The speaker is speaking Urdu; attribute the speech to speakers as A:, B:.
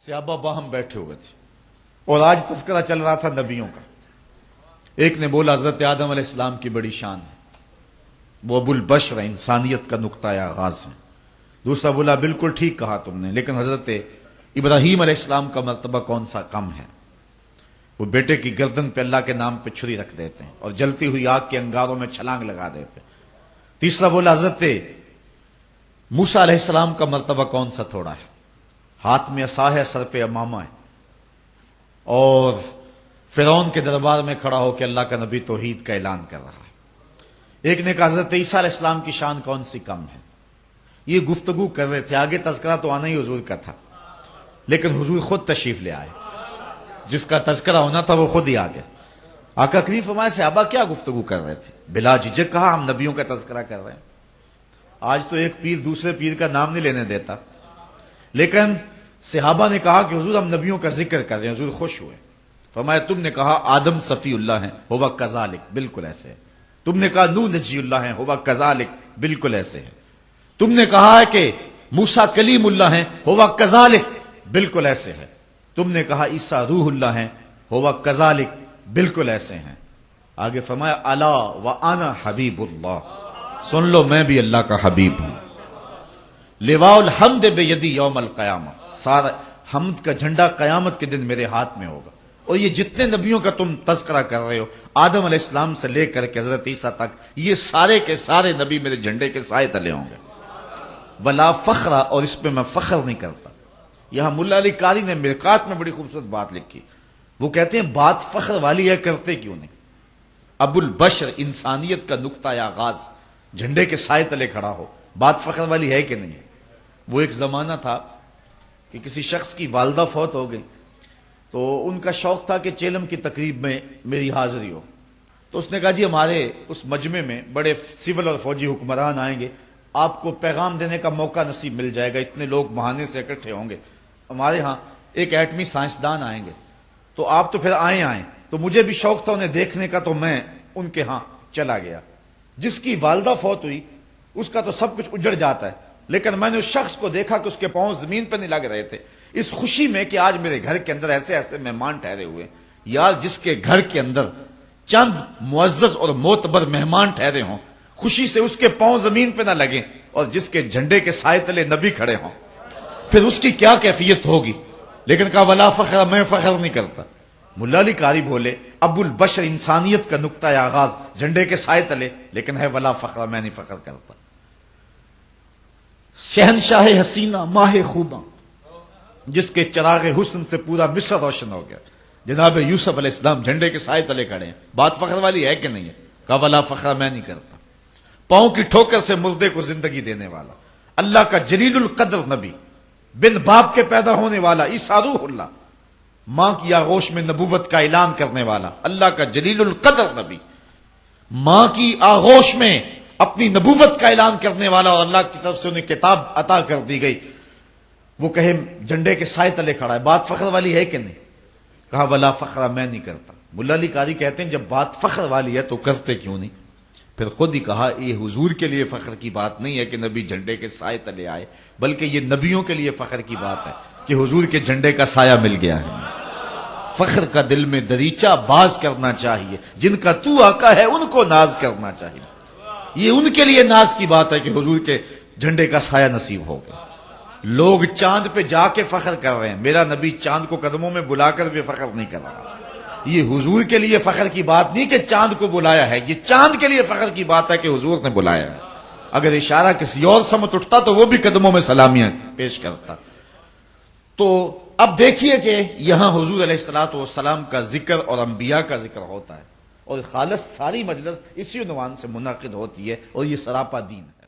A: صحابہ باہم بیٹھے ہوئے تھے اور آج تذکرہ چل رہا تھا نبیوں کا۔ ایک نے بولا حضرت آدم علیہ السلام کی بڑی شان ہے، وہ ابو البشر ہے، انسانیت کا نقطہ آغاز ہے۔ دوسرا بولا بالکل ٹھیک کہا تم نے، لیکن حضرت ابراہیم علیہ السلام کا مرتبہ کون سا کم ہے؟ وہ بیٹے کی گردن پہ اللہ کے نام پہ چھری رکھ دیتے ہیں اور جلتی ہوئی آگ کے انگاروں میں چھلانگ لگا دیتے ہیں۔ تیسرا بولا حضرت موسیٰ علیہ السلام کا مرتبہ کون سا تھوڑا ہے، ہاتھ میں عصا ہے، سر پہ امامہ ہے، اور فرعون کے دربار میں کھڑا ہو کے اللہ کا نبی توحید کا اعلان کر رہا ہے۔ ایک نے کہا حضرت عیسیٰ علیہ السلام کی شان کون سی کم ہے۔ یہ گفتگو کر رہے تھے، آگے تذکرہ تو آنا ہی حضور کا تھا، لیکن حضور خود تشریف لے آئے، جس کا تذکرہ ہونا تھا وہ خود ہی آ گیا۔ آقا کریم فرمائے صحابہ کیا گفتگو کر رہے تھے؟ بلا جھجک کہا ہم نبیوں کا تذکرہ کر رہے ہیں۔ آج تو ایک پیر دوسرے پیر کا نام نہیں لینے دیتا، لیکن صحابہ نے کہا کہ حضور ہم نبیوں کا ذکر کر رہے ہیں۔ حضور خوش ہوئے، فرمایا تم نے کہا آدم صفی اللہ ہیں، ہوا کذالک، بالکل ایسے ہے۔ تم نے کہا نوح نجی اللہ ہیں، ہوا کذالک، بالکل ایسے ہے۔ تم نے کہا ہے کہ موسیٰ کلیم اللہ ہیں، ہوا کذالک، بالکل ایسے ہے۔ تم نے کہا عیسیٰ روح اللہ ہیں، ہوا کذالک، بالکل ایسے ہیں۔ آگے فرمایا الا وانا حبیب اللہ، سن لو میں بھی اللہ کا حبیب ہوں۔ لواء الحمد بیدی یوم القیامہ، سارا حمد کا جھنڈا قیامت کے دن میرے ہاتھ میں ہوگا۔ اور یہ جتنے نبیوں کا تم تذکرہ کر رہے ہو، آدم علیہ السلام سے لے کر کے حضرت عیسیٰ تک، یہ سارے کے سارے نبی میرے جھنڈے کے سائے تلے ہوں گے۔ ولا فخر، اور اس پہ میں فخر نہیں کرتا۔ یہاں ملا علی قاری نے مرقات میں بڑی خوبصورت بات لکھی، وہ کہتے ہیں بات فخر والی ہے، کرتے کیوں نہیں؟ ابو البشر، انسانیت کا نقطہ آغاز، جھنڈے کے سائے تلے کھڑا ہو، بات فخر والی ہے کہ نہیں ہے؟ وہ ایک زمانہ تھا کہ کسی شخص کی والدہ فوت ہو گئی، تو ان کا شوق تھا کہ چیلم کی تقریب میں میری حاضری ہو۔ تو اس نے کہا جی ہمارے اس مجمع میں بڑے سول اور فوجی حکمران آئیں گے، آپ کو پیغام دینے کا موقع نصیب مل جائے گا، اتنے لوگ بہانے سے اکٹھے ہوں گے۔ ہمارے ہاں ایک ایٹمی سائنسدان آئیں گے، تو آپ تو پھر آئیں تو مجھے بھی شوق تھا انہیں دیکھنے کا، تو میں ان کے ہاں چلا گیا۔ جس کی والدہ فوت ہوئی اس کا تو سب کچھ اجڑ جاتا ہے، لیکن میں نے اس شخص کو دیکھا کہ اس کے پاؤں زمین پہ نہیں لگ رہے تھے، اس خوشی میں کہ آج میرے گھر کے اندر ایسے ایسے مہمان ٹھہرے ہوئے۔ یار جس کے گھر کے اندر چند معزز اور معتبر مہمان ٹھہرے ہوں، خوشی سے اس کے پاؤں زمین پہ نہ لگیں، اور جس کے جھنڈے کے سائے تلے نبی کھڑے ہوں، پھر اس کی کیا کیفیت ہوگی؟ لیکن کہا ولا فخر، میں فخر نہیں کرتا۔ ملا علی قاری بولے ابو البشر، انسانیت کا نقطہ آغاز، جھنڈے کے سائے تلے، لیکن ہے ولا فخر، میں نہیں فخر کرتا۔ شہنشاہ حسینہ، ماہ خوباں، جس کے چراغ حسن سے پورا مصر روشن ہو گیا، جناب یوسف علیہ السلام جھنڈے کے سائے تلے کھڑے ہیں، بات فخر والی ہے کہ نہیں ہے؟ کہا ولا فخر، میں نہیں کرتا۔ پاؤں کی ٹھوکر سے مردے کو زندگی دینے والا، اللہ کا جلیل القدر نبی، بن باپ کے پیدا ہونے والا، عیسیٰ روح اللہ، ماں کی آغوش میں نبوت کا اعلان کرنے والا، اللہ کا جلیل القدر نبی، ماں کی آغوش میں اپنی نبوت کا اعلان کرنے والا، اور اللہ کی طرف سے انہیں کتاب عطا کر دی گئی، وہ کہے جھنڈے کے سائے تلے کھڑا ہے، بات فخر والی ہے کہ نہیں؟ کہا ولا فخر، میں نہیں کرتا۔ ملا علی قاری کہتے ہیں جب بات فخر والی ہے تو کرتے کیوں نہیں؟ پھر خود ہی کہا یہ حضور کے لیے فخر کی بات نہیں ہے کہ نبی جھنڈے کے سائے تلے آئے، بلکہ یہ نبیوں کے لیے فخر کی بات ہے کہ حضور کے جھنڈے کا سایہ مل گیا ہے۔ فخر کا دل میں دریچہ باز کرنا چاہیے، جن کا تو آقا ہے ان کو ناز کرنا چاہیے۔ یہ ان کے لیے ناز کی بات ہے کہ حضور کے جھنڈے کا سایہ نصیب ہو گیا۔ لوگ چاند پہ جا کے فخر کر رہے ہیں، میرا نبی چاند کو قدموں میں بلا کر بھی فخر نہیں کر رہا۔ یہ حضور کے لیے فخر کی بات نہیں کہ چاند کو بلایا ہے، یہ چاند کے لیے فخر کی بات ہے کہ حضور نے بلایا ہے۔ اگر اشارہ کسی اور سمت اٹھتا تو وہ بھی قدموں میں سلامیاں پیش کرتا۔ تو اب دیکھیے کہ یہاں حضور علیہ الصلوۃ والسلام کا ذکر اور انبیاء کا ذکر ہوتا ہے، اور خالص ساری مجلس اسی عنوان سے منعقد ہوتی ہے، اور یہ سراپا دین ہے۔